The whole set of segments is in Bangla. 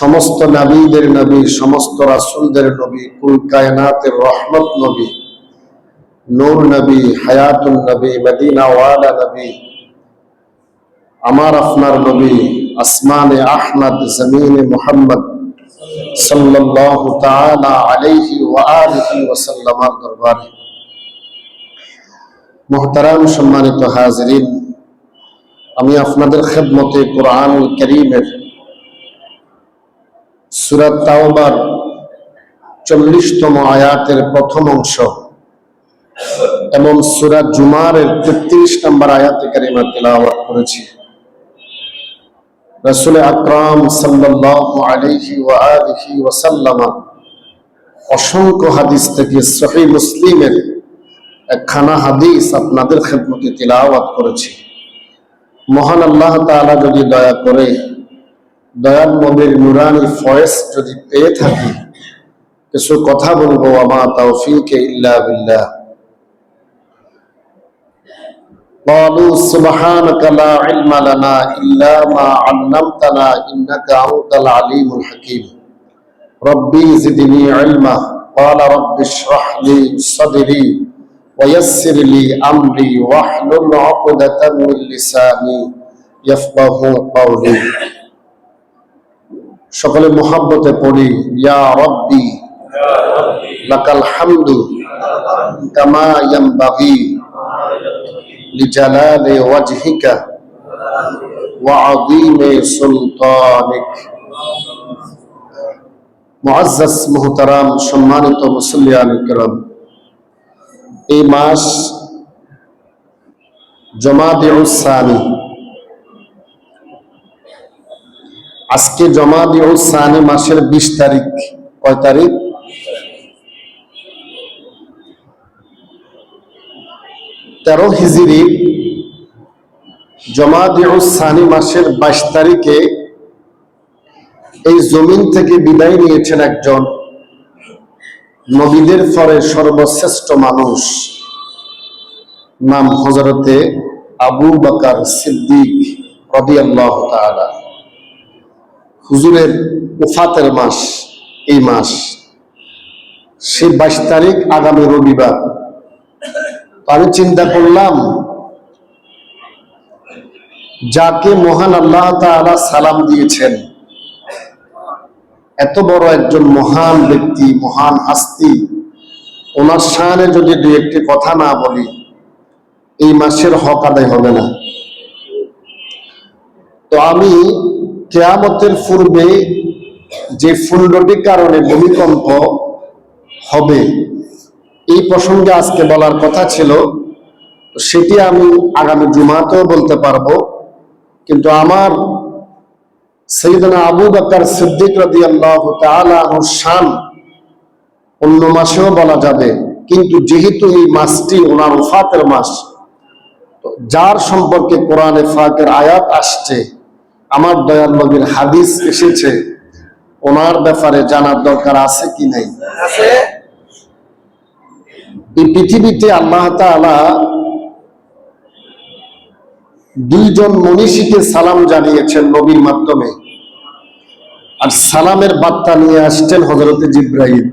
সমস্ত নবীদের নবী, সমস্ত রাসূলদের নবী, কুল কায়নাতের রহমত নবী, নূর নবী, হায়াতুন নবী, মদিনা ওয়ালা নবী, আমার আপনার নবী, আসমানে আহমদ, জমিনে মুহাম্মদ সাল্লাল্লাহু তাআলা আলাইহি ওয়া আলিহি ওয়া সাল্লামের দরবারে মুহতারাম সম্মানিত হাজিরিন, আমি আপনাদের খেদমতে কোরআনুল কারীমের সূরা তাওবার 40তম আয়াতের প্রথম অংশ এবং সূরা জুমারের 33 নম্বর আয়াতে কারিমা তেলাওয়াত করেছি। রাসূল আকরাম সাল্লাল্লাহু আলাইহি ওয়া আলিহি ওয়া সাল্লাম অসংখ্য হাদিস থেকে সহিহ মুসলিমের একখানা হাদিস আপনাদের খেদমতে তেলাওয়াত করেছি। মহান আল্লাহ তাআলা যদি দয়া করে দয়াল নবীর নুরানি ফয়েজ যদি পেয়ে থাকি, কিছু কথা বলবো। আমা তাওফীক ইল্লা বিল্লাহ। قالوا سبحانك لا علم لنا إلا ما علمتنا إنك أنت العليم الحكيم ربي زدني علما قال رب اشرح لي صدري ويسر لي أمري واحلل عقدة من لساني يفقهوا قولي। সকলে মুহাব্বতে পড়ি, ইয়া রব্বি লাকাল হামদু কামা ইয়ানবাগি লিজালালি ওয়াজহিকা ওয়া আযীমি সুলতানিক। মুআজ্জাজ মুহতারাম সম্মানিত মুসল্লিয়ান কিরাম, এই মাস জমাদিউস সানি, আজকে জমাদিউস সানি মাসের 20 তারিখ। কয় তারিখ? 13 হিজরি জমাদিউস সানি মাসের 22 তারিখে এই জমিন থেকে বিদায় নিয়েছেন একজন নবীদের পরে সর্বশ্রেষ্ঠ মানুষ, নাম হযরতে আবু বকর সিদ্দিক রাদিয়াল্লাহু তাআলা। হুজুরের ওফাতের মাস এই মাস, সে 22 তারিখ আগামী রবিবার। আমি চিন্তা করলাম, যাকে মহান আল্লাহ তাআলা সালাম দিয়েছেন, এত বড় একজন মহান ব্যক্তি, মহান হাস্তি, ওনার শানে যদি দুই একটি কথা না বলি, এই মাসের হক আদায় হবে না। তো আমি কিয়ামতের পূর্বে যে 15টি কারণে ভূমিকম্প হবে, এই প্রসঙ্গে আজকে বলার কথা ছিল। সেটি আমি আগামী জুমাতেও বলতে পারবো, কিন্তু আমার সাইয়েদনা আবু বকর সিদ্দিক রাদিয়াল্লাহু তাআলা আনহুর শান অন্য মাসেও বলা যাবে, কিন্তু যেহেতু এই মাসটি ওনার ওফাতের মাস, যার সম্পর্কে কোরআনে পাকের আয়াত আসছে, আমার দয়াল নবীর হাদিস এসেছে, ওনার ব্যাপারে জানার দরকার আছে কি নাই? আছে। এই পৃথিবীতে আল্লাহ তাআলা দুইজন মনীষীকে সালাম জানিয়েছেন নবীর মাধ্যমে, আর সালামের বার্তা নিয়ে আসছেন হযরতে জিবরাইল।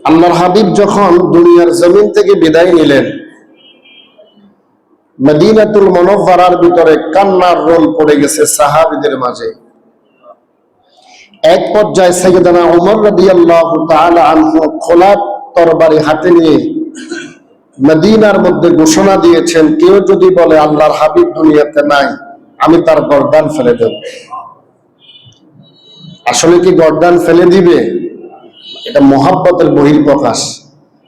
আল্লাহর হাবিব যখন দুনিয়ার জমিন থেকে বিদায় নিলেন, মদিনাতুল মুনাওয়ারার ভিতরে কান্নার রোল পড়ে গেছে সাহাবীদের মাঝে। এক পর্যায়ে সাইয়েদনা ওমর রাদিয়াল্লাহু তাআলা আনহু খোলা তরবারি হাতে নিয়ে মদিনার মধ্যে ঘোষণা দিয়েছেন, কেউ যদি বলে আল্লাহর হাবিব দুনিয়াতে নাই, আমি তার গর্দান ফেলে দেব। আসলে কি গর্দান ফেলে দিবে? এটা মহব্বতের বহিঃপ্রকাশ।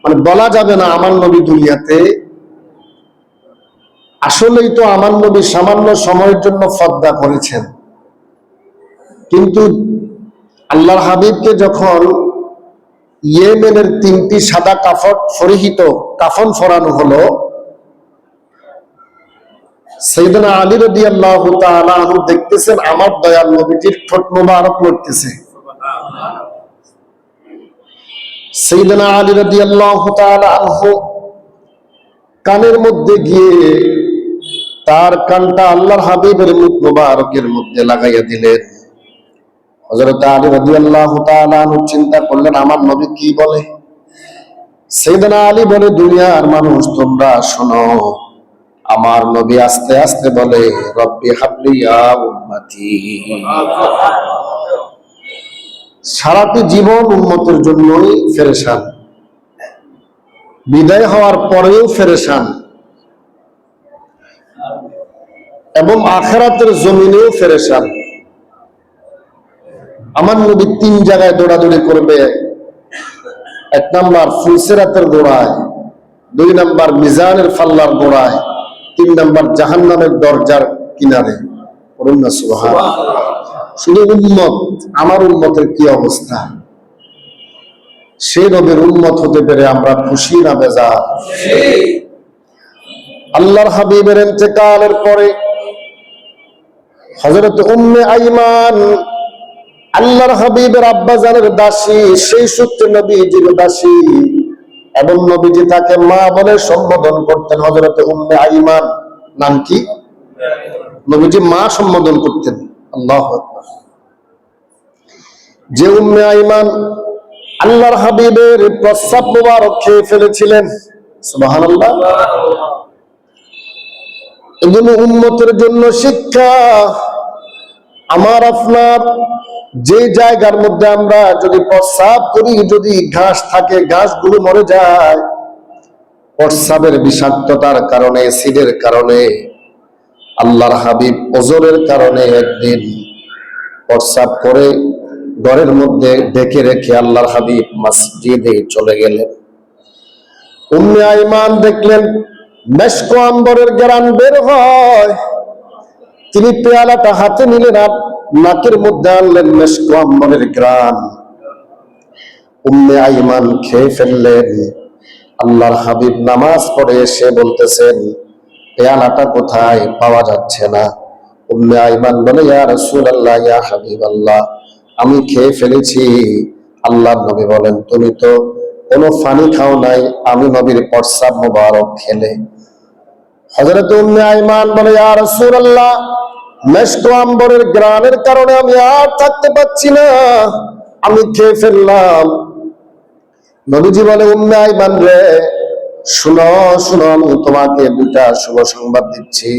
মানে বলা যাবে না আমার নবী দুনিয়াতে। আসলেই তো আমার নবী সামান্য সময়ের জন্য ফর্দা করেছেন, কিন্তু আল্লাহর হাবিবকে যখন ইয়েমেনের 3টি সাদা কাফন পরানো হলো, সাইয়েদনা আলী রাদিয়াল্লাহু তাআলা আনহু দেখতেছেন আমার দয়াল নবীজির ঠোঁট মোবারক লড়তেছে। সাইয়েদনা আলী রাদিয়াল্লাহু তাআলা আনহু কানের মধ্যে গিয়ে তার কানটা আল্লাহর হাবিবের মুখ মুবারকের মধ্যে লাগাইয়া দিলেন। হযরত আলী রাদিয়াল্লাহু তাআলা আনহু চিন্তা করলেন, আমার নবী কি বলে? সাইয়েদনা আলী বলে, দুনিয়ার মানুষ তোমরা শোনো, আমার নবী আস্তে আস্তে বলে, রব্বি হাবলি ইয়া উম্মতি। সারাটি জীবন উম্মতের জন্যই পেরেশান, বিদায় হওয়ার পরেও পেরেশান, এবং আখিরাতের জমিনেও পেরেশান। আমার নবী 3 জায়গায় দৌড়াদৌড়ি করবে। 1 নাম্বার ফুলসিরাতের গোড়ায়, 2 নাম্বার মিজানের ফাল্লার গোড়ায়, 3 নাম্বার জাহান্নামের দরজার কিনারে। বলুন না সুবহানাল্লাহ। শুধু উম্মত, আমার উম্মতের কি অবস্থা? সেই নবীর উম্মত হতে পেরে আমরা খুশি না বেজার? আল্লাহর হাবিবের ইন্তেকালের পরে হযরত উম্মে আইমান, আল্লাহর হাবিবের আব্বাজানের দাসী, সেই সূত্রে নবীজির দাসী, এবং নবীজি তাকে মা বলে সম্বোধন করতেন। হযরত উম্মে আইমান নাম কি? নবীজি মা সম্বোধন করতেন। আল্লাহু আকবার। যে উম্মে আইমান আল্লাহর হাবিবের প্রস্রাব মুবারক খেয়ে ফেলেছিলেন, সুবহানাল্লাহ। এগুলো উম্মতের জন্য শিক্ষা। আমার আপনার যে জায়গার মধ্যে আমরা যদি প্রস্রাব করি, যদি ঘাস থাকে, ঘাসগুলো মরে যায়। প্রস্রাবের বিষাক্ততার কারণে, অ্যাসিডের কারণে, আল্লাহর হাবিব ওজনের কারণে একদিন প্রস্রাব করে ঘরের মধ্যে ডেকে রেখে আল্লাহর হাবিব মসজিদে চলে গেলেন। উম্মে আইমান দেখলেন মেশক আম্বরের ঘ্রাণ বের হয়। তিনি পেয়ালাটা হাতে নিলেন আর নাকের মধ্যে আনলেন মেশক আম্বরের ঘ্রাণ। উম্মে আইমান খেয়ে ফেললেন। আল্লাহর হাবিব নামাজ পড়ে এসে বলতেছেন, পেয়ালাটা কোথায়? পাওয়া যাচ্ছে না। উম্মে আইমান বলে, ইয়া রাসূলুল্লাহ, ইয়া হাবিবাল্লাহ, আমি খেয়ে ফেলেছি। আল্লাহর নবী বলেন, তুমি তো কোনো পানি খাও নাই, আমি নবীর প্রস্রাব মুবারক খেলে। হযরত উম্মে আইমান বলে, ইয়া রাসূলুল্লাহ, মেশক আম্বরের ঘ্রাণের কারণে আমি আর থাকতে পারছি না, আমি খেয়ে ফেললাম। নবীজি বলে, উম্মে আইমান রে, শুনো শুনো, আমি তোমাকে 2টা শুভ সংবাদ দিচ্ছি।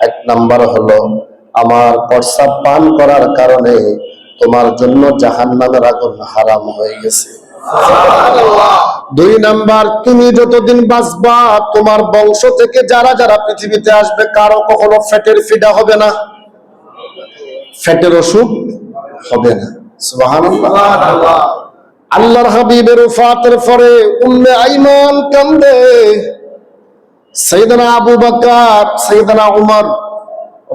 1 নাম্বার হলো, আমার প্রস্রাব পান করার কারণে তোমার জন্য জাহান্নামের আগুন হারাম হয়ে গেছে। সুবহানাল্লাহ। 2 নাম্বার, তুমি যতদিন বাঁচবা, তোমার বংশ থেকে যারা যারা পৃথিবীতে আসবে, কারো কখনো ফ্যাটের ফিডা হবে না, ফ্যাটের অসুখ হবে না। সুবহানাল্লাহ। আল্লাহর হাবিবের ওফাতের পরে উম্মে আইমান কান্দে। সাইয়েদনা আবু বকর, সাইয়েদনা উমর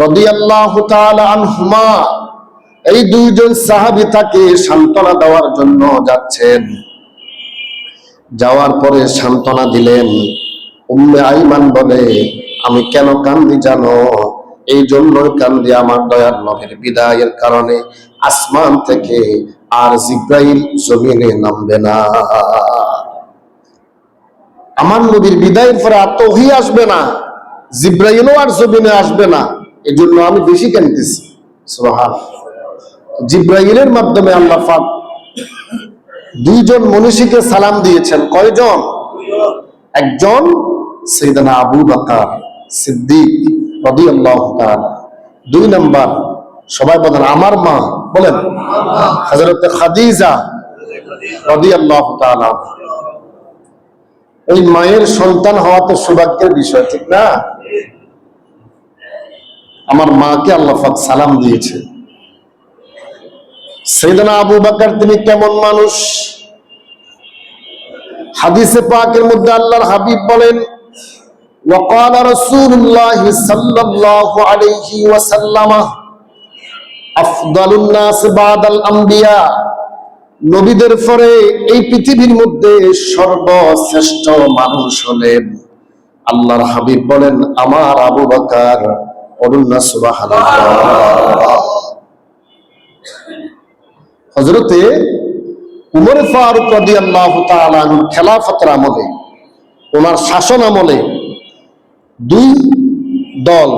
রাদিয়াল্লাহু তাআলা আনহুমা, এই 2 জন সাহাবী তাকে সান্ত্বনা দেওয়ার জন্য যাচ্ছেন। যাওয়ার পরে সান্ত্বনা দিলেন। উম্মে আইমান বলে, আমি কেন কান্দি জানো? এই জন্যই কান্দি, আমার দয়ার নবীর বিদায়ের কারণে আসমান থেকে আর জিব্রাইল জমিনে নামবে না। আমার নবীর বিদায়ের পরে আর তো ওহী আসবে না, জিব্রাইলও আর জমিনে আসবে না। এই জন্য আমি বেশি কাঁদতেছি। সুবহানাল্লাহ। জিব্রাইলের মাধ্যমে আল্লাহ পাক 2 জন মনীষীকে সালাম দিয়েছেন। কয়জন? 1 জন সাইয়েদনা আবু বকর সিদ্দিক রাদিয়াল্লাহু তাআলা। 2 নাম্বার, সবাই বলেন আমার মা, বলেন হযরত খাদিজা রাদিয়াল্লাহু তাআলা। এই মায়ের সন্তান হওয়া তো সৌভাগ্যের বিষয়, ঠিক না? আমার মাকে আল্লাহ পাক সালাম দিয়েছে। সাইয়েদনা আবু বকর তিনি কেমন মানুষ? হাদিসে পাকের মধ্যে আল্লাহর হাবিব বলেন, وقال رسول الله صلى الله عليه وسلم أفضل الناس بعد الأنبياء, নবীদের পরে এই পৃথিবীর মধ্যে সর্বশ্রেষ্ঠ মানুষ হলেন আল্লাহর হাবিব বলেন আমার আবু বকর। বলুন না সুবহানাল্লাহ। হযরতে উমর ফারুক রাদিয়াল্লাহু তাআলা আনহু খেলাফতের আমলে, ওনার শাসন আমলে 2 দল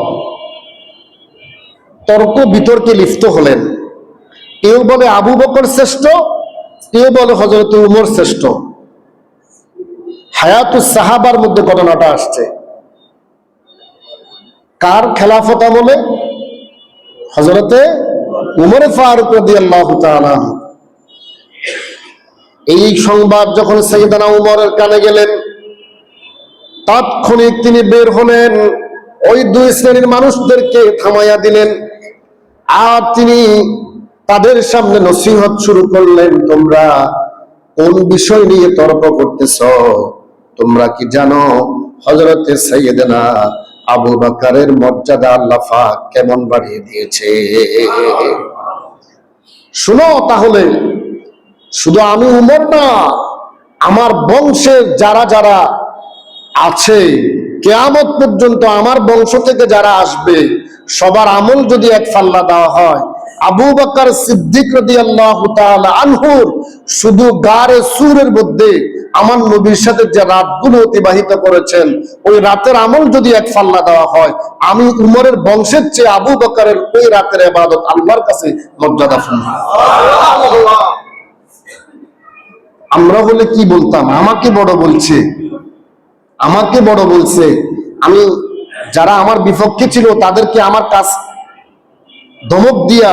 তর্ক বিতর্কে লিপ্ত হলেন। কেউ বলে আবু বকর শ্রেষ্ঠ, কেউ বলে হযরত উমর শ্রেষ্ঠ। হায়াতুস সাহাবার মধ্যে ঘটনাটা আসছে। কার খেলাফত আমলে? হযরতে উমর ফারুক রাদিয়াল্লাহু তাআলা। এই সংবাদ যখন সাইয়েদনা উমরের কানে গেলেন, তাৎক্ষণিক তিনি বের হলেন, ওই দুই শ্রেণীর মানুষদেরকে থামাইয়া দিলেন। আর তিনি তাদের সামনে নসিহত শুরু করলেন, তোমরা কোন বিষয় নিয়ে তর্ক করতেছ? তোমরা কি জানো হযরতে সাইয়েদনা আবু বকরের মর্যাদা আল্লাহ পাক কেমন বাড়িয়ে দিয়েছে? শুনো তাহলে, শুধু আমি উমর না, আমার বংশের যারা যারা আছে, কিয়ামত পর্যন্ত আমার বংশ থেকে যারা আসবে, সবার আমল যদি এক পাল্লা দেওয়া হয়, আবু বকর সিদ্দিক রাদিয়াল্লাহু তাআলা আনহুর শুধু গারে সুরের মধ্যে আমার নবীর সাথে যে রাতগুলো অতিবাহিত করেছেন, ওই রাতের আমল যদি এক পাল্লা দেওয়া হয়, আমি উমরের বংশের চেয়ে আবু বকরের ওই রাতের ইবাদত আল্লাহর কাছে মর্যাদাপূর্ণ। আমরা বলে কি বলতাম, আমাকে বড় বলছে, আমাকে বড় বলছে। আমি যারা আমার বিপক্ষে ছিল তাদেরকে আমার কাজ ধমক দিয়া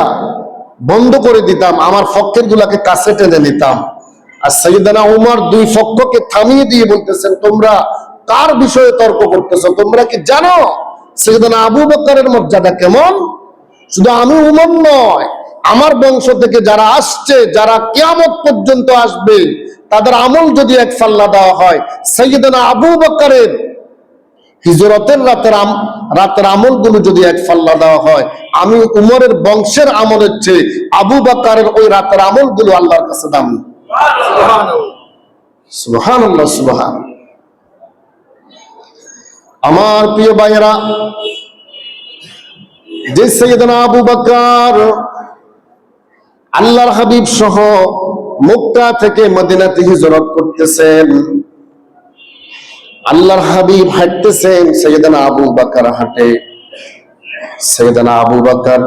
বন্ধ করে দিতাম, আমার পক্ষের গুলাকে কাছে টেনে নিতাম। আর সাইয়েদনা উমর দুই পক্ষকে থামিয়ে দিয়ে বলতেছেন, তোমরা কার বিষয়ে তর্ক করতেছো? তোমরা কি জানো সাইয়েদনা আবু বকরের মর্যাদা কেমন? শুধু আমি উমর নয়, আমার বংশ থেকে যারা আসছে, যারা কিয়ামত পর্যন্ত আসবে, তাদের আমল যদি এক পাল্লা দেওয়া হয়, সাইয়েদনা আবু বকরের হিজরতের রাতের আমলগুলো যদি এক পাল্লা দেওয়া হয়, আমি উমরের বংশের আমলের চেয়ে আবু বকরের ওই রাতের আমলগুলো আল্লাহর কাছে দামি। সুবহানাল্লাহ, সুবহান। আমার প্রিয় ভাইয়েরা, যে সাইয়েদনা আবু বকর আল্লাহর হাবিব সহ মক্কা থেকে মদিনাতে হিজরত করতেছেন, আল্লাহর হাবিব হাঁটতেছেন, সাইয়েদনা আবু বকর হাঁটে। সাইয়েদনা আবু বকর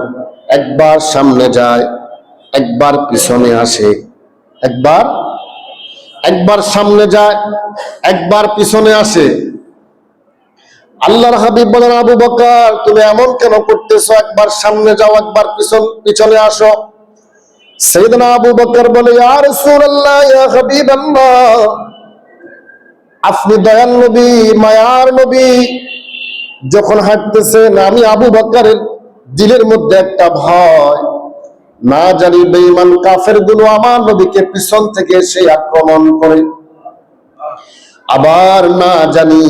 একবার সামনে যায়, একবার পিছনে আসে, একবার সামনে যায়, একবার পিছনে আসে। আল্লাহর হাবিব বলেন, আবু বকর তুমি এমন কেন করতেছো? একবার সামনে যাও, একবার পিছনে আসো। সাইয়েদনা আবু বকর বলে, ইয়া রাসূলুল্লাহ, ইয়া হাবিবাল্লাহ, আপনি দয়াল নবী, মায়ার নবী, যখন হাঁটতেছেন আমি আবু বকরের দিলের মধ্যে একটা ভয়, না জানি বেঈমান কাফের গুলো আমার নবীকে পিছন থেকে এসে আক্রমণ করে, আবার না জানি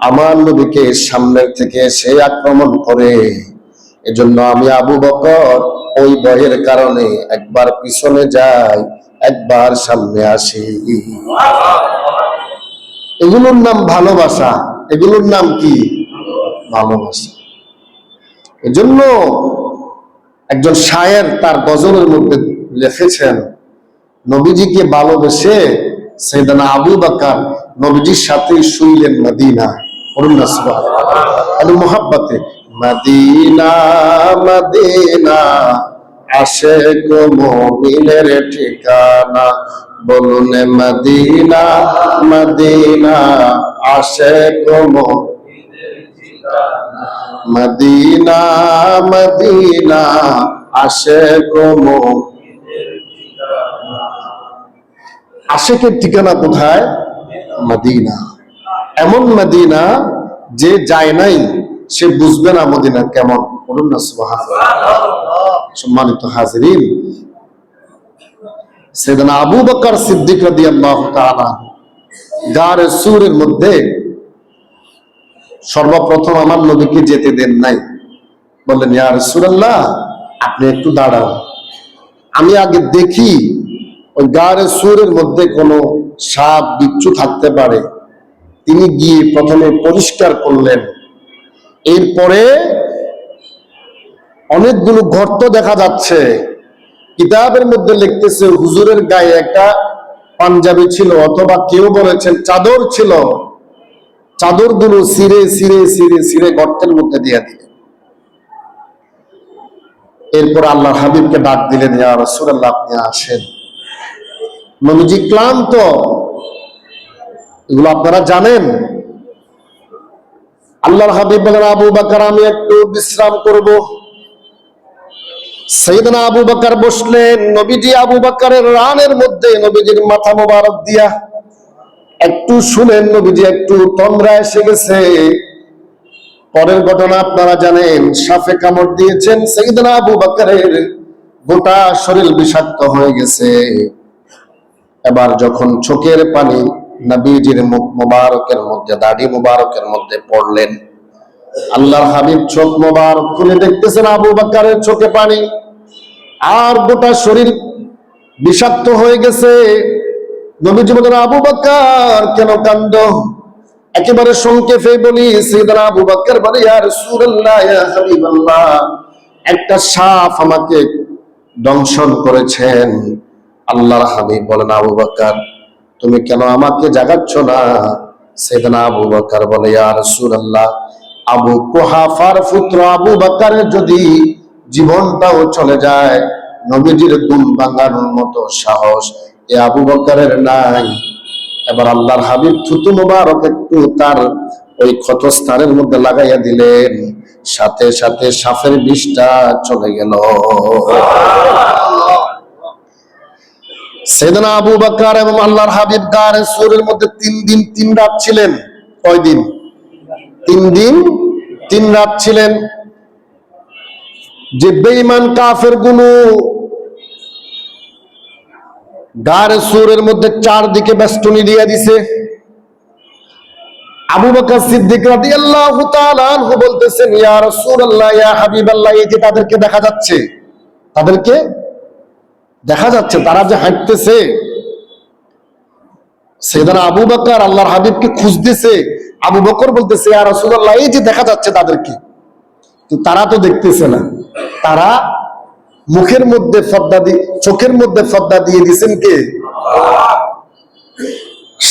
আমার নবীকে সামনের থেকে এসে আক্রমণ করে। এজন্য আমি আবু বকর ওই ভয়ের কারণে একবার পিছনে যাই, একবার সামনে আসি। এগুলোর নাম ভালোবাসা, এগুলোর নাম কি? ভালোবাসা। এজন্য একজন শায়ের তার গজলের মধ্যে লিখেছেন, নবীজিকে ভালোবেসে সাইয়েদনা আবু বকর নবীজির সাথে শুইলেন মদিনা। বলুন না সুবহানাল্লাহ। আল মুহাব্বতে মদিনা মদিনা আশিক মুমিনের ঠিকানা, বলুন মদিনা মদিনা আশিক মুমিনের ঠিকানা, মদিনা মদিনা আশিক মুমিনের ঠিকানা। আশিকের ঠিকানা কোথায়? মদিনা। এমন মদিনা যে যায় নাই সে বুঝবে না মদিনা কেমন। বলুন না সুবহানাল্লাহ। সম্মানিত হাজিরিন, সাইয়েদনা আবু বকর সিদ্দিক রাদিয়াল্লাহু তাআলা গারে সুরের মধ্যে সর্বপ্রথম আমার নবীকে যেতে দেন নাই। বললেন, ইয়া রাসূলুল্লাহ, আপনি একটু দাঁড়ান, আমি আগে দেখি ওই গারে সুরের মধ্যে কোনো সাপ বিচ্ছু থাকতে পারে। তিনি গিয়ে প্রথমে পরিষ্কার করলেন, এরপরে অনেকগুলো গর্ত দেখা যাচ্ছে। কিতাবের মধ্যে লিখতেছে হুজুরের গায়ে একটা পাঞ্জাবি ছিল, অথবা কেউ বলেছেন চাদর ছিল। চাদরগুলো ছিঁড়ে ছিঁড়ে ছিঁড়ে ছিঁড়ে গর্তের মধ্যে দিয়ে দিলেন। এরপর আল্লাহর হাবিবকে ডাক দিলেন, ইয়া রাসূলুল্লাহ, আপনি আসেন। নবীজি ক্লান্ত, এগুলো আপনারা জানেন। আল্লাহর হাবিব বলেন, আবু বকর, আমি একটু বিশ্রাম করব। সাইয়েদনা আবু বকর বসলেন। নবীজি আবু বকরের রানের মধ্যে নবীজির মাথা মোবারক দিয়া একটু শুনেন, নবীজি একটু তন্দ্রা এসে গেছে। পরের ঘটনা আপনারা জানেন, সাপে কামড় দিয়েছেন, সাইয়েদনা আবু বকরের গোটা শরীর বিষাক্ত হয়ে গেছে। এবার যখন চোখের পানি নবীজির মুখ মোবারকের মধ্যে, দাড়ি মোবারকের মধ্যে পড়লেন, আল্লাহর হাবিব চোখ মোবারক খুলে দেখতেছেন আবু বকরের চোখে পানি, আর গোটা শরীর বিষাক্ত হয়ে গেছে। নবীজি বলেন, আবু বকর, কেন কান্দো? একেবারে সংক্ষেপে বলি, সাইয়েদনা আবু বকর বলে, ইয়া রাসূলুল্লাহ, ইয়া হাবিবাল্লাহ, একটা সাপ আমাকে দংশন করেছেন। আল্লাহর হাবিব বলেন, আবু বকর, তুমি কেন আমাকে জাগাচ্ছ না? সাইয়েদনা আবু বকর বলে, ইয়া রাসূলুল্লাহ, আবু কুহাফার পুত্র আবু বকরের যদি জীবনটাও চলে যায়, নবীজির ঘুম ভাঙানোর মতো সাহস এ আবু বকরের নাই। এবার আল্লাহর হাবিব থুতু মোবারক একটু তার ওই ক্ষতস্থানের মধ্যে লাগাইয়া দিলেন, সাথে সাথে সাপের বিষটা চলে গেল। সাইয়েদনা আবু বকর এবং আল্লাহর হাবিব গারে সূরের মধ্যে 3 দিন 3 রাত ছিলেন। কয় দিন? 3 দিন 3 রাত ছিলেন। যে বেঈমান কাফের গুলো গারে সূরের মধ্যে 4 দিকে বেষ্টনী দিয়ে দিছে। আবু বকর সিদ্দিক রাদিয়াল্লাহু তাআলা আনহু বলতেছেন, ইয়া রাসূলুল্লাহ, ইয়া হাবিবাল্লাহ, এই যে তাদেরকে দেখা যাচ্ছে, তাদেরকে দেখা যাচ্ছে, তারা যে হাঁটতেছে। সাইয়েদনা আবু বকর আল্লাহর হাবিবকে খুঁজতেছে। আবু বকর বলতেছে, ইয়া রাসূলুল্লাহ, এই যে দেখা যাচ্ছে তাদেরকে, তো তারা তো দেখতেছে না। তারা মুখের মধ্যে পর্দা দিয়ে, চোখের মধ্যে পর্দা দিয়ে দিয়েছেন কে?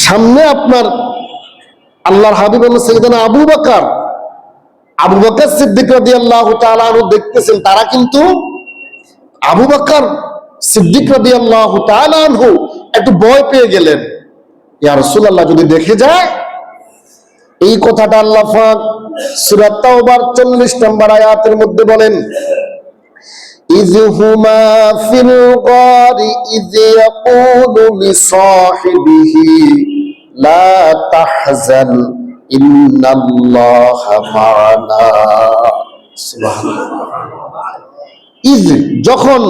সামনে আপনার আল্লাহর হাবিব সাইয়েদনা আবু বকর, আবু বকর সিদ্দিক রাদিয়াল্লাহু তাআলা আনহু দেখতেছেন। তারা কিন্তু আবু বকর সিদ্দিক রাদিয়াল্লাহু তাআলা আনহু একটু ভয় পেয়ে গেলেন, ইয়া রাসূলুল্লাহ, যদি দেখে যায়। এই কথাটা আল্লাহ পাক সূরা তাওবার 40 নম্বর আয়াতের মধ্যে বলেন, ইযহুমা ফিল গারি ইয ইয়াকুলু লিসাহিবিহি লা তাহজান ইন্নাল্লাহা মা'ানা। সুবহানাল্লাহ। ইয, যখন,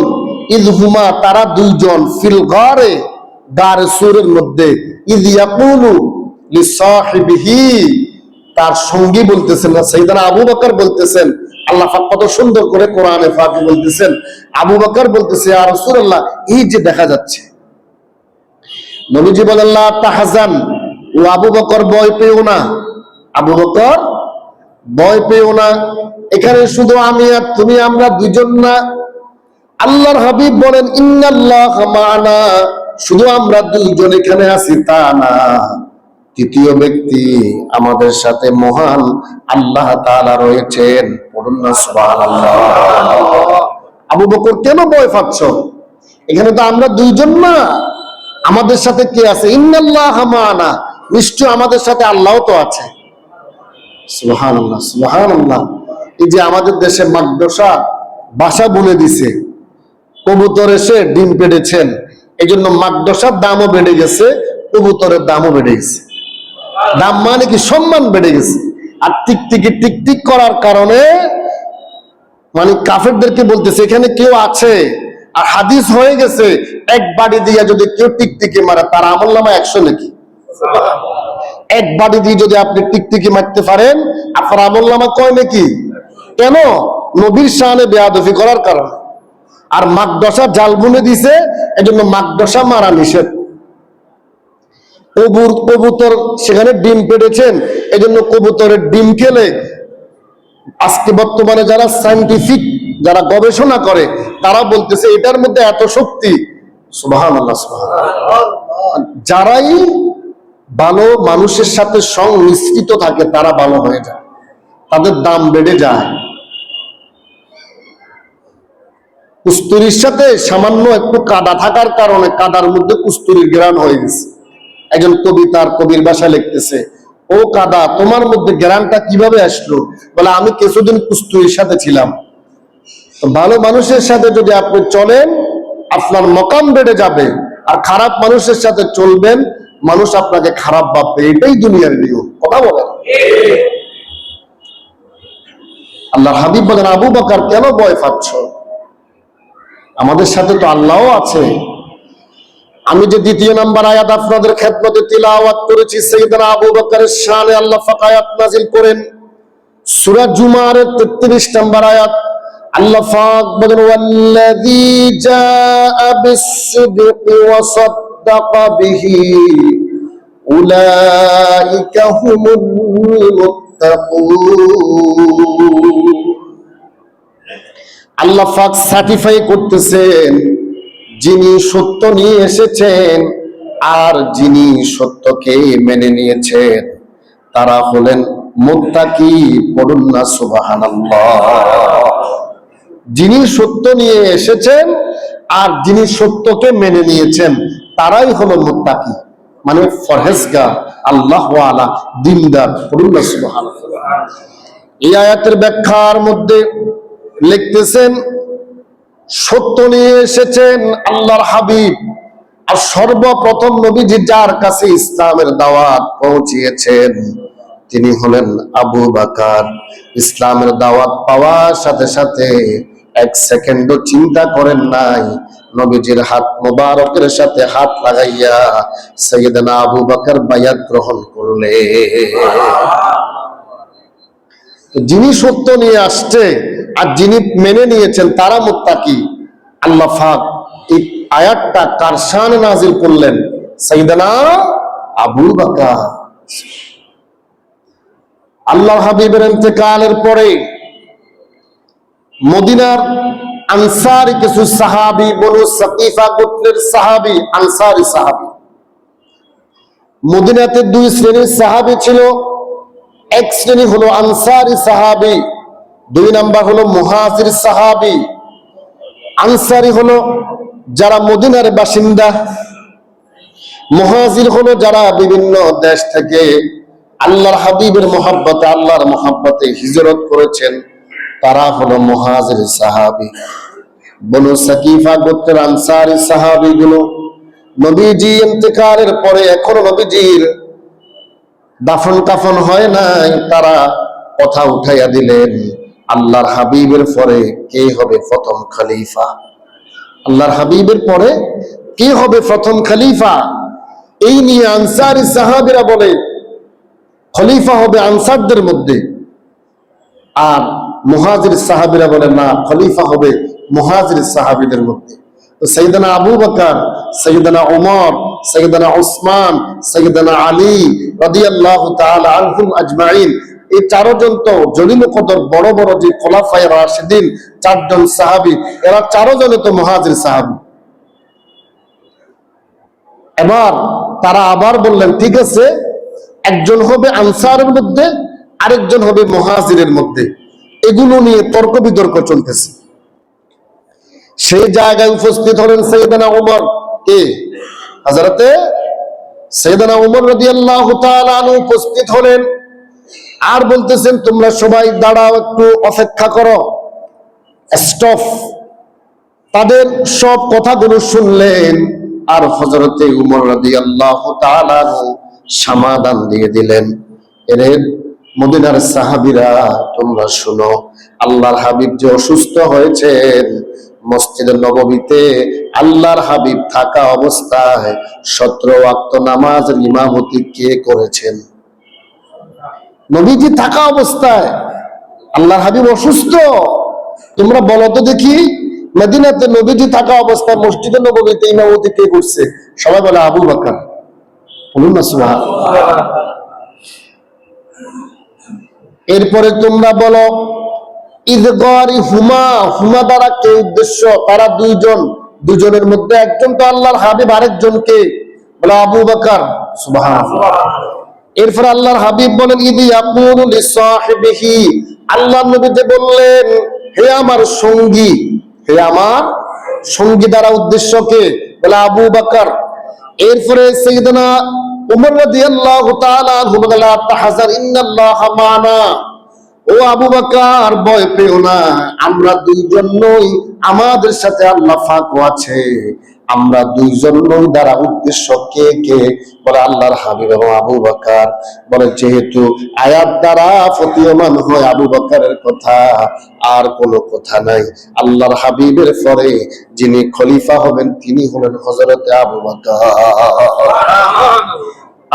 ইযহুমা, তারা দুইজন, ফিল গারে, গারে সূরের মধ্যে, ইয ইয়াকুলু লিসাহিবিহি, তার সঙ্গী বলতেছেন না, সাইয়েদনা আবু বকর বলতেছেন। আল্লাহ পাক কত সুন্দর করে কোরআনে পাকে বলতেছেন, আবু বকর বলতেছে, ইয়া রাসূলুল্লাহ, এই যে দেখা যাচ্ছে। নবীজি বলেন, লা তাহজান, ও আবু বকর, ভয় পেও না। আবু বকর, ভয় পেও না। এখানে শুধু আমি আর তুমি, আমরা দুজন না। আল্লাহর হাবিব বলেন, ইন্নাল্লাহা মা'ানা, শুধু আমরা দুইজন এখানে আছি তা না, তৃতীয় ব্যক্তি আমাদের সাথে মহান আল্লাহ তাআলা রয়েছেন। পড়ুন না সুবহানাল্লাহ। আবু বকর, কেন ভয় পাচ্ছ? এখানে তো আমরা দুইজন না, আমাদের সাথে কে আছে? ইন্নাল্লাহা মা'ানা, নিশ্চয় আমাদের সাথে আল্লাহ তো আছে। সুবহানাল্লাহ, সুবহানাল্লাহ। এই যে আমাদের দেশে মাদ্রাসা বাসা বলে দিছে, কবুতর এসে ডিম পেড়েছেন, এই জন্য মাদ্রাসার দামও বেড়ে গেছে, কবুতরের দামও বেড়ে গেছে। দাম মানে কি? সম্মান বেড়ে গেছে। আর টিকটিকি টিকটিক করার কারণে মানে কাফেরদেরকে বলতেছে এখানে কেউ আছে। আর হাদিস হয়ে গেছে, এক বাড়ি দিয়ে যদি কেউ টিকটিকি মারে, তার আমলনামায় 100 নাকি। এক বাড়ি দিয়ে যদি আপনি টিকটিকি মারতে পারেন, আপনার আমলনামা কয় নাকি? কেন? নবীর শানে বেয়াদবি করার কারণে। আর মাদ্রাসা জাল বুনে দিছে, এজন্য মাদ্রাসা মারা নিষেধ। কবুতর সেখানে ডিম পেড়েছেন, এজন্য কবুতরের ডিম খেলে আজকে বর্তমানে যারা সায়েন্টিফিক, যারা গবেষণা করে, তারা বলতেছে এটার মধ্যে এত শক্তি। সুবহানাল্লাহ, সুবহানাল্লাহ। যারাই ভালো মানুষের সাথে সংমিশ্রিত থাকে তারা ভালো হয়ে যায়, তাদের দাম বেড়ে যায়। কুস্তুরির সাথে সামান্য একটু কাদা থাকার কারণে কাদার মধ্যে কুস্তুরির ঘ্রাণ হয়ে গেছে। একজন কবি তার কবির ভাষা লিখতেছে, ও কাদা তোমার মধ্যে ঘ্রাণটা কিভাবে আসলো? বলে আমি কিছুদিন কুস্তুরির সাথে ছিলাম। তো ভালো মানুষের সাথে যদি আপনি চলেন আপনার মকাম বেড়ে যাবে, আর খারাপ মানুষের সাথে চলবেন মানুষ আপনাকে খারাপ ভাববে। এটাই দুনিয়ার নিয়ম। কথা বলেন। আল্লাহর হাবিব বলেন, আবু বকর কেন ভয় পাচ্ছ? আমাদের সাথে তো আল্লাহও আছে। আমি যে দ্বিতীয় নাম্বার আয়াত আপনাদের খেদমতে তিলাওয়াত করেছি, সাইয়েদনা আবু বকরের শানে আল্লাহ পাক আয়াত নাযিল করেন সূরা জুমার 33 নম্বর আয়াত। আল্লাহ পাক বলেন, ওয়াল্লাযী জাআ বিস-সিদকি ওয়া সাদ্দাকা বিহি উলাইকা হুমুল মুত্তাকুন। আল্লাহ পাক সার্টিফাই করতেছেন যিনি সত্য নিয়ে এসেছেন আর যিনি সত্যকে মেনে নিয়েছেন তারা হলেন মুত্তাকি। পড়ুন না সুবহানাল্লাহ। যিনি সত্য নিয়ে এসেছেন আর যিনি সত্যকে মেনে নিয়েছেন তারাই হলো মুত্তাকি, মানে ফরহেজগার, আল্লাহ ওয়ালা, দিনদার। পড়ুন না সুবহানাল্লাহ। এই আয়াতের ব্যাখ্যার মধ্যে লিখতেছেন, সত্য নিয়ে এসেছেন আল্লাহর হাবিব, আর সর্বপ্রথম নবীজি যার কাছে ইসলামের দাওয়াত পৌঁছিয়েছেন তিনি হলেন আবু বকর। ইসলামের দাওয়াত পাওয়ার সাথে সাথে এক সেকেন্ডও চিন্তা করেন নাই, নবীজির হাত মোবারকের সাথে হাত লাগাইয়া সাইয়েদনা আবু বকর বায়াত গ্রহণ করলেন। যিনি সত্য নিয়ে আসছে আর যিনি মেনে নিয়েছেন তারা মুত্তাকি। আল্লাহ পাক এই আয়াতটা কার শানে নাযিল করলেন? সাইয়েদনা আবু বকর। আল্লাহর হাবিবের ইন্তেকালের পরে মদিনার আনসারী কিছু সাহাবী, বনু সাকিফা গোত্রের সাহাবী, আনসারী সাহাবী। মদিনাতে দুই শ্রেণীর সাহাবী ছিল। এক শ্রেণী হলো আনসারী সাহাবী, দুই নাম্বার হলো মুহাজির সাহাবী। আনসারী হলো যারা মদিনার বাসিন্দা, মুহাজির হলো যারা বিভিন্ন দেশ থেকে আল্লাহর হাবিবের মহব্বতে, আল্লাহর মহব্বতে হিজরত করেছেন, তারা হলো মুহাজির সাহাবী। বনু সাকিফা গোত্রের আনসারী সাহাবীগুলো নবীজি ইন্তেকালের পরে এখনো নবীজির দাফন কাফন হয় নাই, তারা কথা উঠাইয়া দিলেন আল্লাহর হাবিবের পরে কে হবে প্রথম খলিফা? আল্লাহর হাবিবের পরে কে হবে প্রথম খলিফা? এই নিয়ে আনসারী সাহাবীরা বলে খলিফা হবে আনসারদের মধ্যে, আর মুহাজির সাহাবীরা বলে না, খলিফা হবে মুহাজির সাহাবীদের মধ্যে। তো সাইয়েদনা আবু বকর, সাইয়েদনা ওমর, সাইয়েদনা উসমান, সাইয়েদনা আলী রাদিয়াল্লাহু তাআলা আনহুম আজমাইন, এই চারজন তো জলিল কদর বড় বড় যে খোলাফায়ে রাশিদিন, চারজন সাহাবী, এরা চারজনে তো মুহাজির সাহাবী। এবার তারা আবার বললেন ঠিক আছে, একজন হবে আনসারের মধ্যে আরেকজন হবে মুহাজিরের মধ্যে। এগুলো নিয়ে তর্ক বিতর্ক চলতেছে। সেই জায়গায় উপস্থিত হলেন সাইয়েদনা ওমর। কে? হযরতে সাইয়েদনা ওমর রাদিয়াল্লাহু তাআলা আনহু উপস্থিত হলেন আর বলতেছেন তোমরা সবাই দাঁড়াও, একটু অপেক্ষা করো, স্টপ। তাদের সব কথাগুলো শুনলেন আর হযরতে ওমর রাদিয়াল্লাহু তাআলা আনহু সমাধান দিয়ে দিলেন, এরে মদিনার সাহাবীরা তোমরা শুনো, আল্লাহর হাবিব যে অসুস্থ হয়েছেন, মসজিদে নববীতে আল্লাহর হাবিব থাকা অবস্থায় 17 ওয়াক্ত নামাজের ইমামতি কে করেছেন? নবীজি থাকা অবস্থায় আল্লাহর হাবিব অসুস্থ। তোমরা বলো তো দেখি, মদিনাতে নবীজি থাকা অবস্থায় মসজিদে নববীতে ইমামতি কে করছে? সবাই বলে আবু বকর। বলুন না সুবহানাল্লাহ। এরপরে তোমরা বলো ইযগারি হুমা, হুমা দ্বারা কে উদ্দেশ্য? তারা দুইজন, দুজনের মধ্যে একজন তো আল্লাহর হাবিব, আরেকজনকে বলে আবু বকর। সুবহানাল্লাহ। এরপর আল্লাহর হাবিব বলেন ইদি ইয়াকুলু লিসাহিবিহি, আল্লাহর নবী যে বললেন হে আমার সঙ্গী, হে আমার সঙ্গী দ্বারা উদ্দেশ্যকে বলে আবু বকর। এরপরে সাইয়েদনা উমর রাদিয়াল্লাহু তাআলা আনহু বলেন লা তাহজার ইন্নাল্লাহা মানা, ও আবু বকর ভয় পেও না, আমরা দুইজনই, আমাদের সাথে আল্লাহ পাকও আছে, আমরা দুইজনই দ্বারা উদ্দেশ্য কে কে বলে আল্লাহর হাবিব এবং আবু বকর। বলে যেহেতু আয়াত দ্বারা প্রতীয়মান হয় আবু বকরের কথা, আর কোনো কথা নাই। আল্লাহর হাবিবের পরে যিনি খলিফা হবেন তিনি হলেন হযরতে আবু বকর।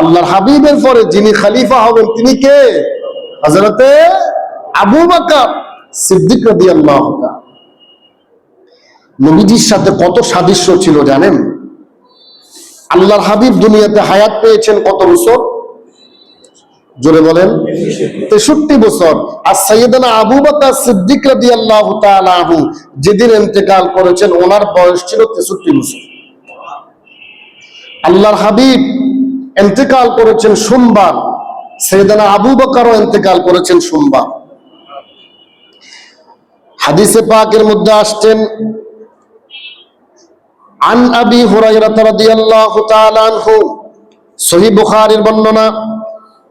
আল্লাহর হাবিবের পরে যিনি খলিফা হবেন তিনি কে? হযরতে আবু বকর সিদ্দিক রাদিয়াল্লাহু তাআলা। নবীজির সাথে কত সাদৃশ্য ছিল জানেন? আল্লাহর হাবিব দুনিয়াতে হায়াত পেয়েছেন কত বছর? জোরে বলেন। 63 বছর। আর সাইয়েদনা আবু বকর সিদ্দিক রাদিয়াল্লাহু তাআলা আনহু যেদিন ইন্তেকাল করেছেন ওনার বয়স ছিল 63 বছর। আল্লাহর হাবিব ইন্তেকাল করেছেন সোমবার, সাইয়েদনা আবু বকরও ইন্তেকাল করেছেন সোমবার। হাদিসে পাকের মধ্যে আসছেন আন আবি হুরায়রা রাদিয়াল্লাহু তাআলা আনহু, সহিহ বুখারীর বর্ণনা,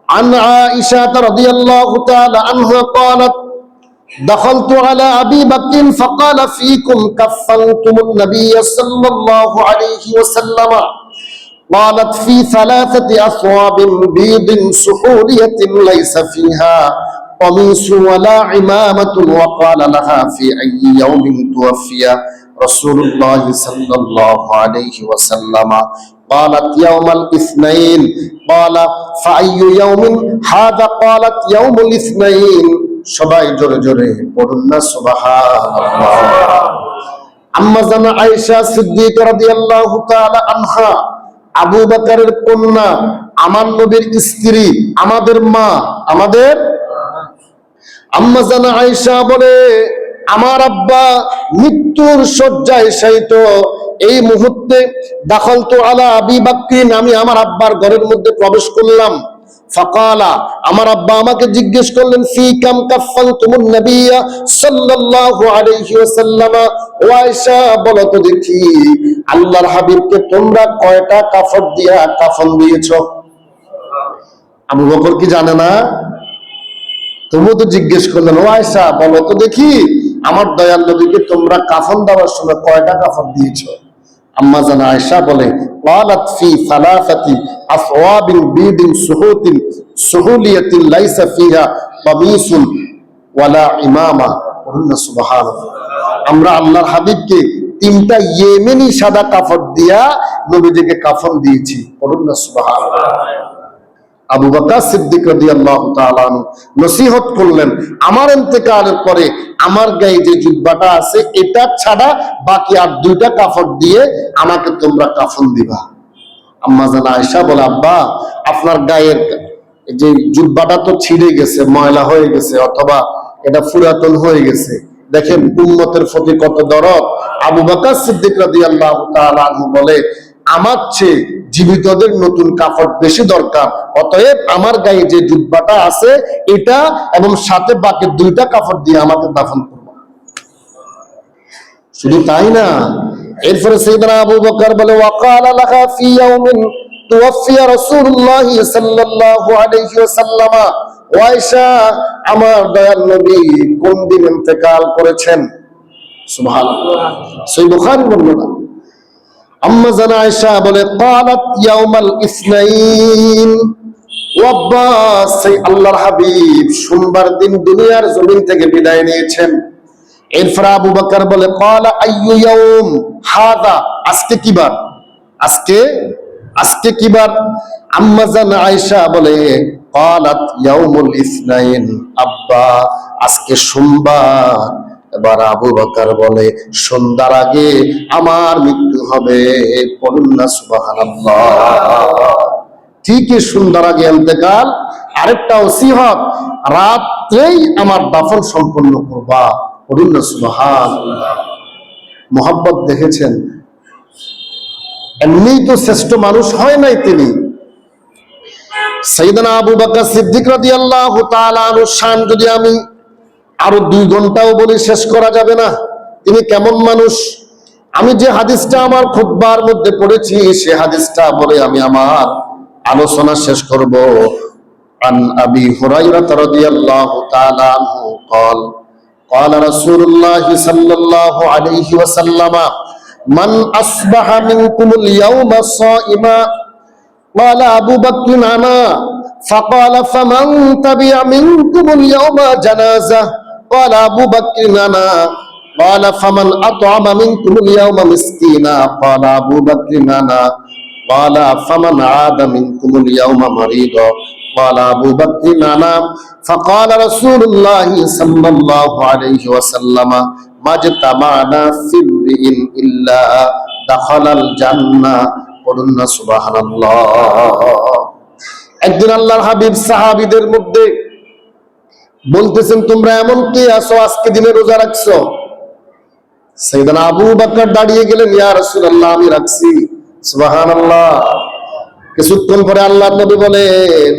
আন আয়েশা রাদিয়াল্লাহু তাআলা আনহা قالت دخلت على ابي بكر فقال فيكم كفنتم النبي صلى الله عليه وسلم قالت في 3 اثواب بيض سحوليه ليس فيها قميص ولا عمامة وقال لها في أي يوم توفي رسول الله صلى الله عليه وسلم قالت يوم الاثنين قال فأي يوم هذا قالت يوم الاثنين সবাই জোরে জোরে পড়ুন না সুবহানাল্লাহ। আম্মা জানা আয়েশা সিদ্দিকা রাদিয়াল্লাহু তাআলা আনহা, আবু বকরের কন্যা, আমার নবীর স্ত্রী, আমাদের মা, আমাদের আম্মা জানা আয়েশা বলে আমার আব্বা মৃত্যুর শয্যায় শায়িত, এই মুহূর্তে দাখালতু আলা আবি বকর, আমি আমার আব্বার ঘরের মধ্যে প্রবেশ করলাম। ফাকালা, আমার আব্বা আমাকে জিজ্ঞেস করলেন ফি কাম কাফফানতুমুন নবিয়্য সাল্লাল্লাহু আলাইহি ওয়াসাল্লাম, ও আয়েশা বলো তো দেখি আল্লাহর হাবিবকে তোমরা কয়টা কাফন দিয়া কাফন দিয়েছো? আবু বকর কি জানে না? তবুও তো জিজ্ঞেস করলেন ও আয়েশা বলো তো দেখি আমার দয়াল নবীকে তোমরা কাফন দেওয়ার সময় কয়টা কাফন দিয়েছো? আম্মা জানা আয়েশা বলে قالت في 3 اثواب بيض سحولية ليس فيها قميص ولا عمامة। সুবহানাল্লাহ। আমরা আল্লাহর হাবিবকে 3টা ইয়েমেনি সাদা কাফন দিয়া নবীজিকে কাফন দিয়েছি। বলুন না সুবহানাল্লাহ। আবু বকর সিদ্দিক রাদিয়াল্লাহু তাআলা নসিহত করলেন আমার ইন্তেকালের পরে আমার গায়ে যে জুব্বাটা আছে এটা ছাড়া বাকি আর 2টা কাফন দিয়ে আমাকে তোমরা কাফন দিবা। আম্মা জানা আয়েশা বলে আব্বা আপনার গায়ের যে জুব্বাটা তো ছিঁড়ে গেছে, ময়লা হয়ে গেছে, অথবা এটা পুরাতন হয়ে গেছে। দেখেন উম্মতের প্রতি কত দরদ। আবু বকর সিদ্দিক রাদিয়াল্লাহু তাআলা আনহু বলে আমার চেয়ে জীবিতদের নতুন কাপড় বেশি দরকার, অতএব আমার গায়ে যে জুব্বাটা আছে এটা এবং সাথে বাকি 2টা কাপড় দিয়ে আমাকে দাফন করবো। শুধু তাই না, এরপরে সাইয়েদনা আবু বকর বলে ওয়াকালা লাহা ফি ইয়াউমিন তুওয়াফিয়া রাসূলুল্লাহ সাল্লাল্লাহু আলাইহি ওয়াসাল্লাম, ওয়া আয়েশা আমার দয়াল নবী কোন দিন ইন্তেকাল করেছেন? সুবহানাল্লাহ। সহিহ বুখারী বর্ণনা। আম্মা জানা আয়েশা বলে قالت يوم الاثنين, ও আব্বা সেই আল্লাহর হাবিব সোমবার দিন দুনিয়ার জমিন থেকে বিদায় নিয়েছেন। এরপর আবু বকর বলে قال اي يوم هذا, আজকে কি বার? আজকে কি বার? আম্মা জানা আয়েশা বলে قالت يوم الاثنين, আব্বা আজকে সোমবার। এবার আবু বকর বলে সন্ধ্যার আগে আমার মৃত্যু হবে। বলুন না সুবহানাল্লাহ। ঠিকই সন্ধ্যার আগে ইন্তেকাল। আরেকটা ওসিয়ত রাতেই আমার দাফন সম্পন্ন করবা। বলুন না সুবহানাল্লাহ। মুহাব্বত দেখেছেন, এমনি তো শ্রেষ্ঠ মানুষ হয় নাই তিনি। সাইয়েদনা আবু বকর সিদ্দিক রাদিয়াল্লাহু তাআলা আনহুর শান যদি আমি আরো 2 ঘন্টাও বলি শেষ করা যাবে না। তিনি কেমন মানুষ, আমি যে হাদিসটা আমার খুতবার মধ্যে পড়েছি সে হাদিসটা বলে আমি আমার আলোচনা শেষ করব। আন আবি হুরায়রা রাদিয়াল্লাহু তাআলা আনহু قال قال رسول الله صلى الله عليه وسلم من أصبح منكم اليوم صائما قال أبو بكر أنا فقال فمن تبع منكم اليوم جنازة قال أبو بكر أنا قال فمن أطعم منكم اليوم مسكينا قال أبو بكر أنا قال فمن عاد منكم اليوم مريضا قال أبو بكر أنا فقال رسول الله صلى الله عليه وسلم ما اجتمعنا في امرئ إلا دخل الجنة قلنا سبحان الله। একদিন আল্লাহর হাবিব সাহাবীদের মধ্যে বলতেছেন তোমরা এমন কে আছো আজকে দিনে রোজা রাখছো? সাইয়েদনা আবু বকর দাঁড়িয়ে গেলেন, ইয়া রাসূলুল্লাহ আমি রাখছি। সুবহানাল্লাহ। কিছুক্ষণ পরে আল্লাহর নবী বলেন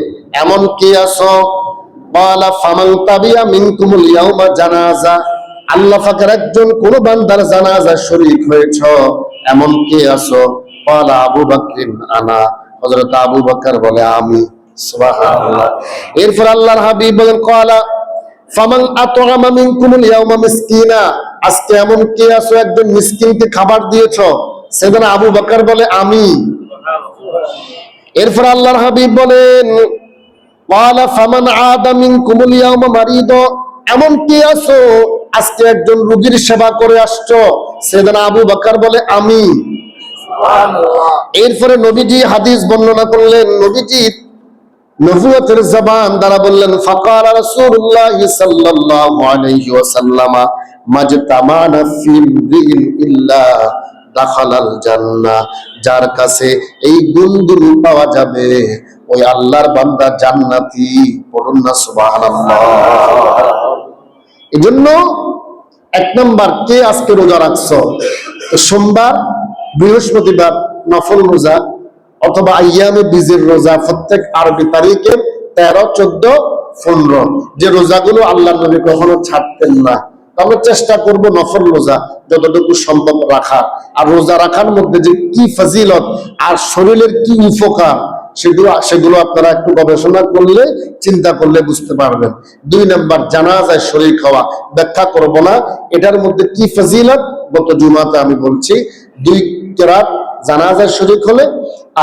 এমন কে আছো? ক্বালা ফামান তাবিয়া মিনকুমুল ইয়াউমা জানাজা, আল্লাহ পাকের একজন কোন বান্দার জানাজায় শরীক হয়েছো এমন কে আছো? ক্বালা আবু বকর আনা, হযরত আবু বকর বলে আমি। সুবহানাল্লাহ। এরপর আল্লাহর হাবিব বলেন ক্বালা ফামান আতআমা মিনকুমুল ইয়াউমা মিসকিনা, আজকে এমন কে আছো একজন মিসকিনকে খাবার দিয়েছো? সাইয়েদনা আবু বকর বলে আমি। এরপর আল্লাহর হাবিব বলেন ক্বালা ফামান আদা মিনকুমুল ইয়াউমা মারিদা, এমন কে আছো আজকে একজন রোগীর সেবা করে আসছো? সাইয়েদনা আবু বকর বলে আমি। সুবহানাল্লাহ। এরপরে নবীজি হাদিস বর্ণনা করলেন, নবীজি নবুয়তের জবান দ্বারা বললেন ফাকাল রাসূলুল্লাহ সাল্লাল্লাহু আলাইহি ওয়াসাল্লাম মাজতামানা ফি ইমরিন ইল্লা দাখালাল জান্নাহ, যার কাছে এই গুণগুলো পাওয়া যাবে ওই আল্লাহর বান্দা জান্নাতি। পড়ুন না সুবহানাল্লাহ। এজন্য 1 নাম্বার কে আজকে রোজা রাখছো? সোমবার, বৃহস্পতিবার নফল রোজা অথবা আইয়ামে বীজের রোজা, প্রত্যেক আরবি তারিখে 13, 14, 15 যে রোজাগুলো আল্লাহর নবী কখনো ছাড়তেন না। আমরা চেষ্টা করব নফল রোজা যতটুকু সম্ভব রাখা। আর রোজা রাখার মধ্যে যে কি ফজিলত আর শরীরের কি উপকার সেগুলো আপনারা একটু গবেষণা করলে চিন্তা করলে বুঝতে পারবেন। 2 নাম্বার জানাজায় শরীক হওয়া, ব্যাখ্যা করব না এটার মধ্যে কি ফজিলত, গত জুমাতে আমি বলছি। 2 কিরাত জানাজায় শরীক হলে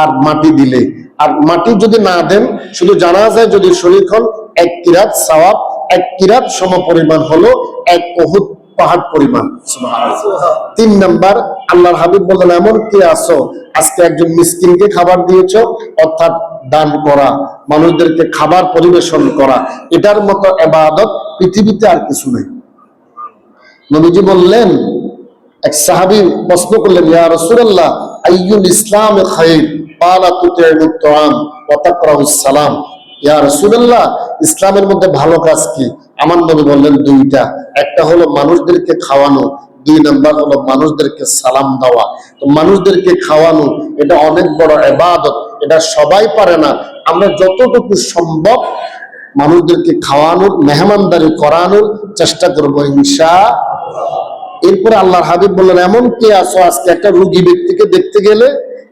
আর মাটি দিলে, আর মাটি যদি না দেন শুধু জানাজায় যদি শরীক হন 1 কিরাত সওয়াব, 1 কিরাত সমপরিমাণ হলো 1 উহুদ পাহাড় পরিমাণ। সুবহানাল্লাহ। 3 নাম্বার আল্লাহর হাবিব বললেন এমন কে আছো আজকে একজন মিসকিনকে খাবার দিয়েছো, অর্থাৎ দান করা, মানুষদেরকে খাবার পরিবেশন করা, এটার মতো ইবাদত পৃথিবীতে আর কিছু নেই। নবীজি বললেন, এক সাহাবী প্রশ্ন করলেন ইয়া রাসূলুল্লাহ আইয়ুল ইসলামে খায়র? ক্বালা তুতিউত তাআম ওয়া তাকরাহুস সালাম। ইয়া রাসূলুল্লাহ ইসলামের মধ্যে ভালো কাজ কি? আমার নবী বললেন 2টা, একটা হলো মানুষদেরকে খাওয়ানো, 2 নাম্বার হলো মানুষদেরকে সালাম দেওয়া। তো মানুষদেরকে খাওয়ানো এটা অনেক বড় ইবাদত, এটা সবাই পারে না। আমরা যতটুকু সম্ভব মানুষদেরকে খাওয়ানোর, মেহমানদারি করানোর চেষ্টা করব ইনশাআল্লাহ। এরপরে আল্লাহর হাবিব বললেন এমন কে আছো আজকে একটা রোগী ব্যক্তিকে দেখতে গেলে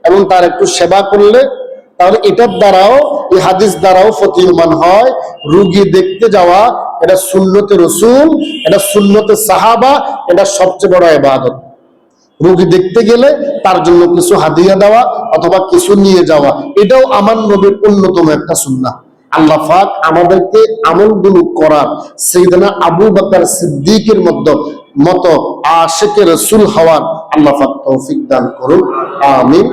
এবং তার একটু সেবা করলে, তাহলে এটার দ্বারাও, এই হাদিস দ্বারাও ফতিমান হয় রোগী দেখতে যাওয়া এটা সুন্নতে রাসূল, এটা সুন্নতে সাহাবা, এটা সবচেয়ে বড় ইবাদত। রোগী দেখতে গেলে তার জন্য কিছু হাদিয়া দেওয়া অথবা কিছু নিয়ে যাওয়া, এটাও আমার নবীর অন্যতম একটা সুন্নাহ। আল্লাহ পাক আমাদেরকে আমলগুলো করার, সাইয়েদনা আবু বকর সিদ্দিকের মতো আশিকে রাসূল হওয়ার আল্লাহ পাক তৌফিক দান করুন, আমিন।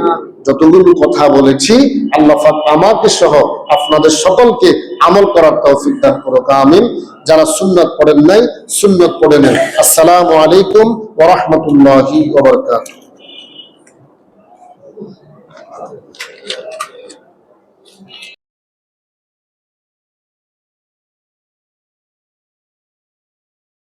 যতগুলো কথা বলেছি আল্লাহ পাক আমাকে সহ আপনাদের সকলকে আমল করার তৌফিক দান করুন, আমিন। যারা সুন্নাত পড়েন নাই সুন্নাত পড়ে নেন। আসসালামু আলাইকুম ওয়া রাহমাতুল্লাহি ওয়া বারাকাতুহু।